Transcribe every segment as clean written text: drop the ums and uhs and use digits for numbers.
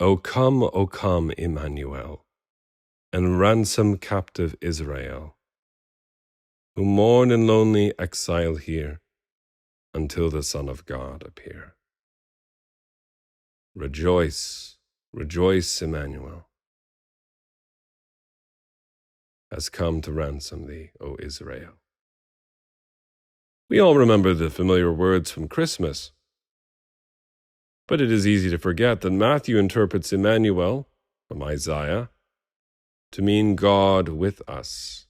O come, Emmanuel, and ransom captive Israel, who mourn in lonely exile here, until the Son of God appear. Rejoice, rejoice, Emmanuel has come to ransom thee, O Israel. We all remember the familiar words from Christmas, but it is easy to forget that Matthew interprets Emmanuel, from Isaiah, to mean God with us.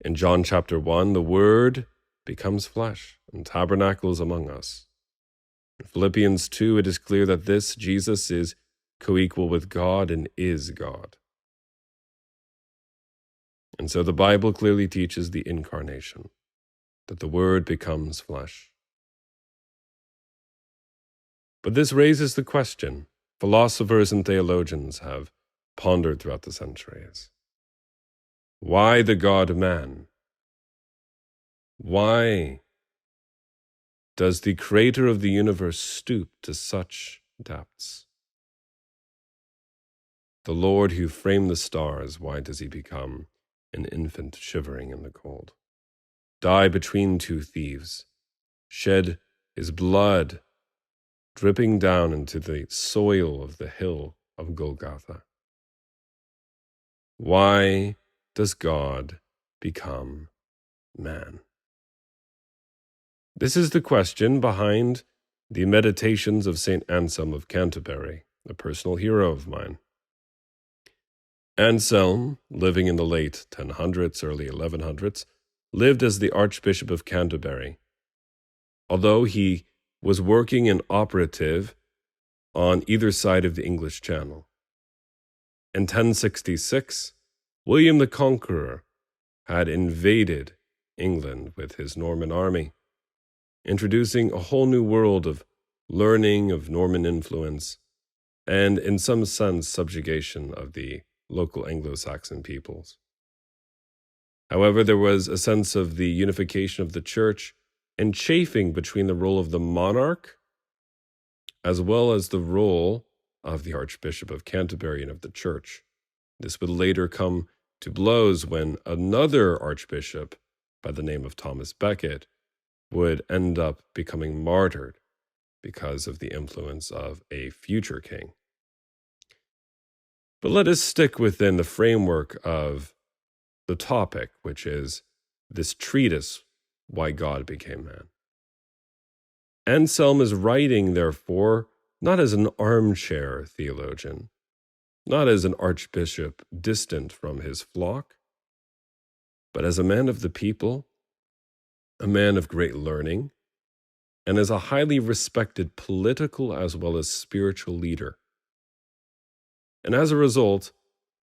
In John chapter 1, the Word becomes flesh and tabernacles among us. In Philippians 2, it is clear that this Jesus is co-equal with God and is God. And so the Bible clearly teaches the incarnation, that the Word becomes flesh. But this raises the question philosophers and theologians have pondered throughout the centuries. Why the God-man? Why does the creator of the universe stoop to such depths? The Lord who framed the stars, why does he become an infant shivering in the cold? Die between two thieves, shed his blood dripping down into the soil of the hill of Golgotha. Why does God become man? This is the question behind the meditations of Saint Anselm of Canterbury, a personal hero of mine. Anselm, living in the late 1000s, early 1100s, lived as the Archbishop of Canterbury, although he was working an operative on either side of the English Channel. In 1066, William the Conqueror had invaded England with his Norman army, introducing a whole new world of learning, of Norman influence, and in some sense subjugation of the local Anglo-Saxon peoples. However, there was a sense of the unification of the church and chafing between the role of the monarch as well as the role of the Archbishop of Canterbury and of the church. This would later come to blows when another archbishop by the name of Thomas Becket would end up becoming martyred because of the influence of a future king. But let us stick within the framework of the topic, which is this treatise, Why God Became Man. Anselm is writing, therefore, not as an armchair theologian, not as an archbishop distant from his flock, but as a man of the people, a man of great learning, and as a highly respected political as well as spiritual leader. And as a result,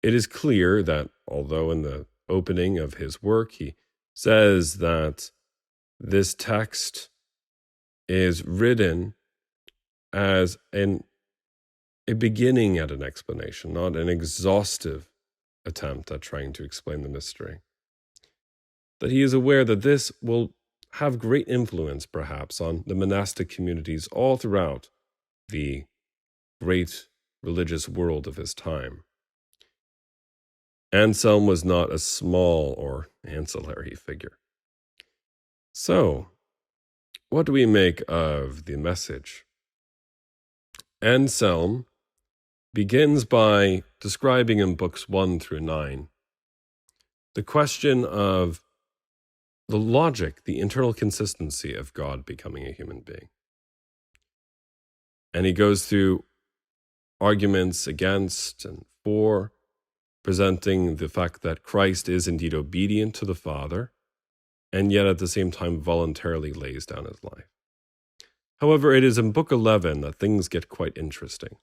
it is clear that, although in the opening of his work he says that this text is written as a beginning at an explanation, not an exhaustive attempt at trying to explain the mystery, that he is aware that this will have great influence, perhaps, on the monastic communities all throughout the great religious world of his time. Anselm was not a small or ancillary figure. So, what do we make of the message? Anselm begins by describing in books 1 through 9 the question of the logic, the internal consistency of God becoming a human being. And he goes through arguments against and for, presenting the fact that Christ is indeed obedient to the Father, and yet at the same time voluntarily lays down his life. However, it is in Book 11 that things get quite interesting,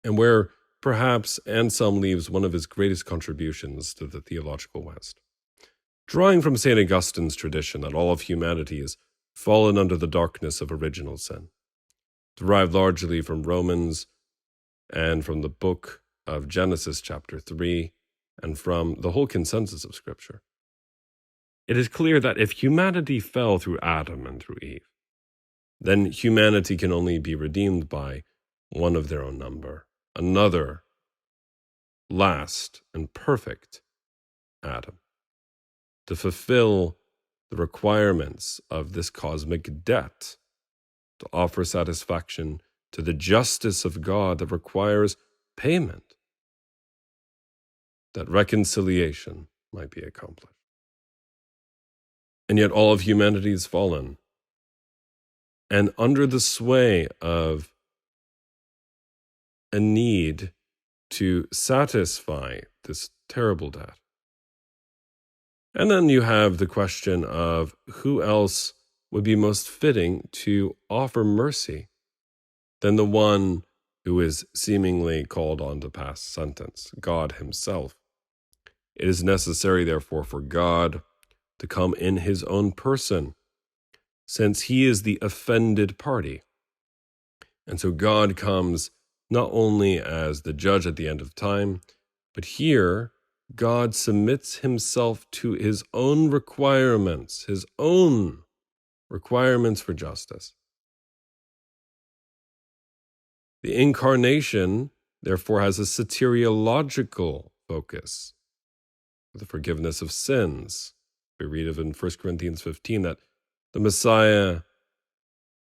and where perhaps Anselm leaves one of his greatest contributions to the theological West. Drawing from St. Augustine's tradition that all of humanity has fallen under the darkness of original sin, derived largely from Romans and from the book of Genesis chapter 3, and from the whole consensus of Scripture. It is clear that if humanity fell through Adam and through Eve, then humanity can only be redeemed by one of their own number, another last and perfect Adam, to fulfill the requirements of this cosmic debt, to offer satisfaction to the justice of God that requires payment, that reconciliation might be accomplished. And yet all of humanity is fallen, and under the sway of a need to satisfy this terrible debt. And then you have the question of who else would be most fitting to offer mercy than the one who is seemingly called on to pass sentence, God himself. It is necessary, therefore, for God to come in his own person, since he is the offended party. And so God comes not only as the judge at the end of time, but here God submits himself to his own requirements for justice. The incarnation, therefore, has a soteriological focus for the forgiveness of sins. We read of in 1 Corinthians 15 that the Messiah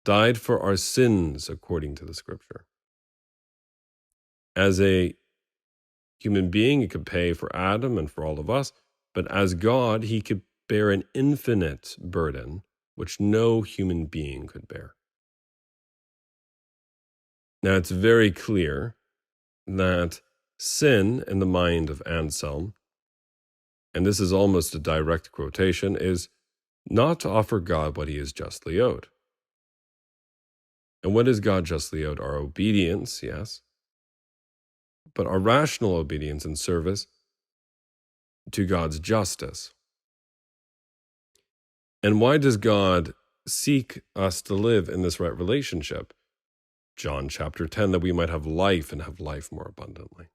died for our sins according to the Scripture. As a human being, he could pay for Adam and for all of us, but as God, he could bear an infinite burden which no human being could bear. Now, it's very clear that sin, in the mind of Anselm, and this is almost a direct quotation, is not to offer God what he is justly owed. And what is God justly owed? Our obedience, yes, but our rational obedience and service to God's justice. And why does God seek us to live in this right relationship? John chapter 10, that we might have life and have life more abundantly.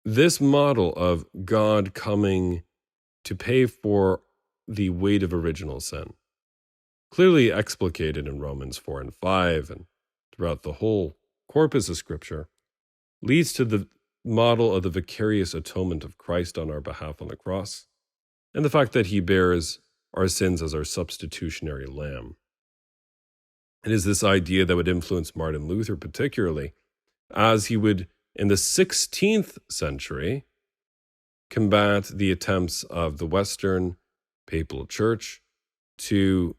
This model of God coming to pay for the weight of original sin, clearly explicated in Romans 4 and 5 and throughout the whole corpus of Scripture, leads to the model of the vicarious atonement of Christ on our behalf on the cross, and the fact that he bears our sins as our substitutionary lamb. It is this idea that would influence Martin Luther particularly, as he would, in the 16th century, combat the attempts of the Western Papal Church to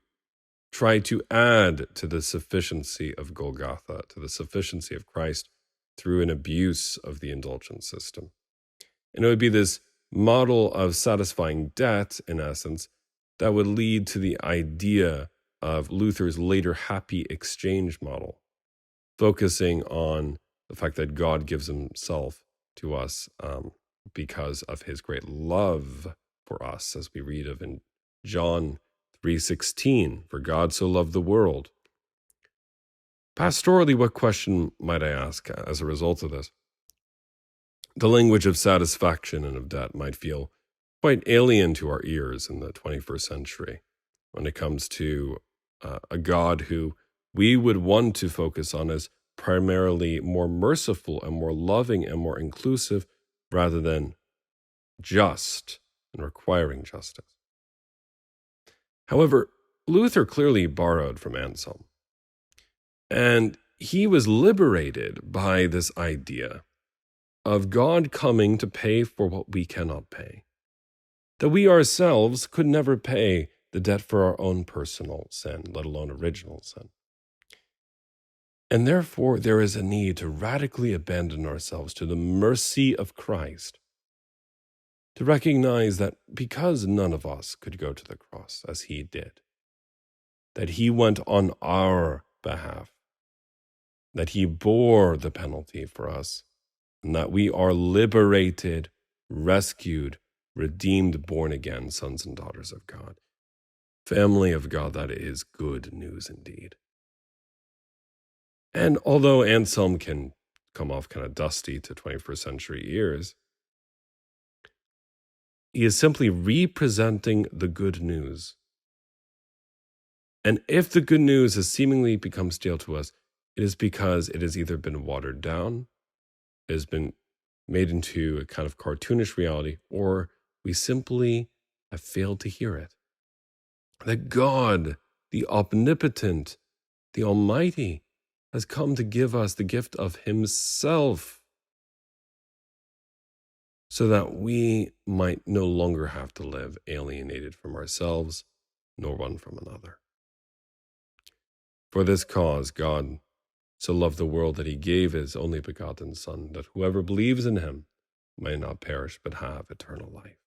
try to add to the sufficiency of Golgotha, to the sufficiency of Christ, through an abuse of the indulgence system. And it would be this model of satisfying debt, in essence, that would lead to the idea of Luther's later happy exchange model, focusing on the fact that God gives himself to us because of his great love for us, as we read of in John 3:16, for God so loved the world. Pastorally, what question might I ask as a result of this? The language of satisfaction and of debt might feel quite alien to our ears in the 21st century when it comes to a God who we would want to focus on as primarily more merciful and more loving and more inclusive rather than just and requiring justice. However, Luther clearly borrowed from Anselm, and he was liberated by this idea of God coming to pay for what we cannot pay, that we ourselves could never pay the debt for our own personal sin, let alone original sin. And therefore, there is a need to radically abandon ourselves to the mercy of Christ, to recognize that because none of us could go to the cross as he did, that he went on our behalf, that he bore the penalty for us, and that we are liberated, rescued, redeemed, born again sons and daughters of God. Family of God, that is good news indeed. And although Anselm can come off kind of dusty to 21st century ears, he is simply representing the good news. And if the good news has seemingly become stale to us, it is because it has either been watered down, it has been made into a kind of cartoonish reality, or we simply have failed to hear it. That God, the omnipotent, the Almighty, has come to give us the gift of Himself, so that we might no longer have to live alienated from ourselves, nor one from another. For this cause, God so loved the world that He gave His only begotten Son, that whoever believes in Him may not perish but have eternal life.